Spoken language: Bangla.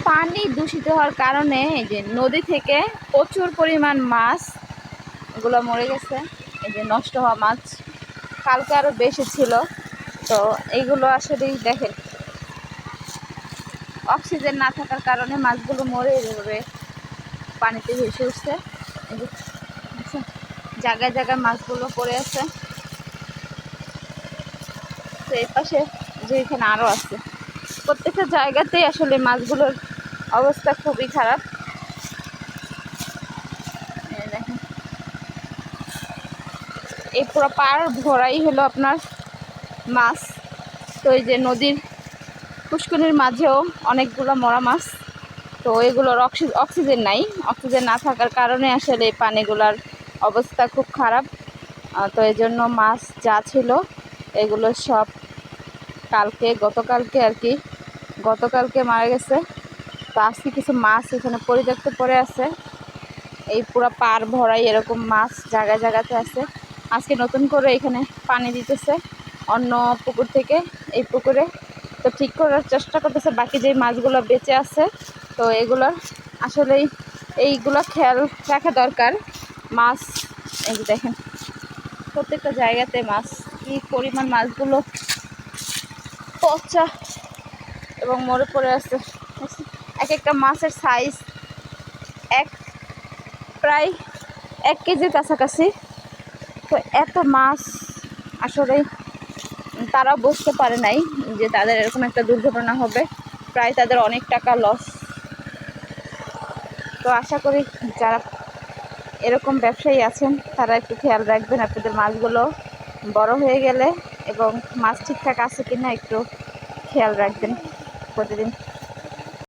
পানি দূষিত হওয়ার কারণে এই যে নদী থেকে প্রচুর পরিমাণ মাছ এগুলো মরে গেছে। এই যে নষ্ট হওয়া মাছ কালকে আরও বেশি ছিল। তো এইগুলো আসলেই দেখেন অক্সিজেন না থাকার কারণে মাছগুলো মরে এভাবে পানিতে ভেসে উঠছে। জায়গায় জায়গায় মাছগুলো পড়ে আছে। তো এই পাশে যে এখানে আরও আছে, প্রত্যেকটা জায়গাতেই আসলে মাছগুলোর অবস্থা খুবই খারাপ। দেখেন এই পুরো পাড় ভরাই হলো আপনার মাছ। তো এই যে নদীর পুষ্করিণীর মাঝেও অনেকগুলো মরা মাছ। তো এগুলোর অক্সিজেন নাই, অক্সিজেন না থাকার কারণে আসলে এই পানিগুলোর অবস্থা খুব খারাপ। তো এই জন্য মাছ যা ছিল এগুলো সব গতকালকে আর কি গতকালকে মারা গেছে। তো আজকে কিছু মাছ এখানে পরিত্যক্ত পড়ে আছে। এই পুরো পাড় ভরাই এরকম মাছ জায়গায় জায়গাতে আছে। আজকে নতুন করে এখানে পানি দিতেছে অন্য পুকুর থেকে এই পুকুরে। তো ঠিক করার চেষ্টা করতেছে বাকি যে মাছগুলো বেঁচে আছে। তো এগুলোর আসলেই এইগুলো খেয়াল রাখা দরকার। মাছ এই যে দেখেন প্রত্যেকটা জায়গাতে মাছ, কি পরিমাণ মাছগুলো পচা এবং মরে পড়ে আছে। এক একটা মাছের সাইজ প্রায় 1 কেজির কাছাকাছি। তো এত মাছ আসলে তারাও বুঝতে পারে নাই যে তাদের এরকম একটা দুর্ঘটনা হবে, প্রায় তাদের অনেক টাকা লস। তো আশা করি যারা এরকম ব্যবসায়ী আছেন তারা একটু খেয়াল রাখবেন আপনাদের মাছগুলো বড় হয়ে গেলে, এবং মাছ ঠিকঠাক আছে কিনা একটু খেয়াল রাখবেন প্রতিদিন।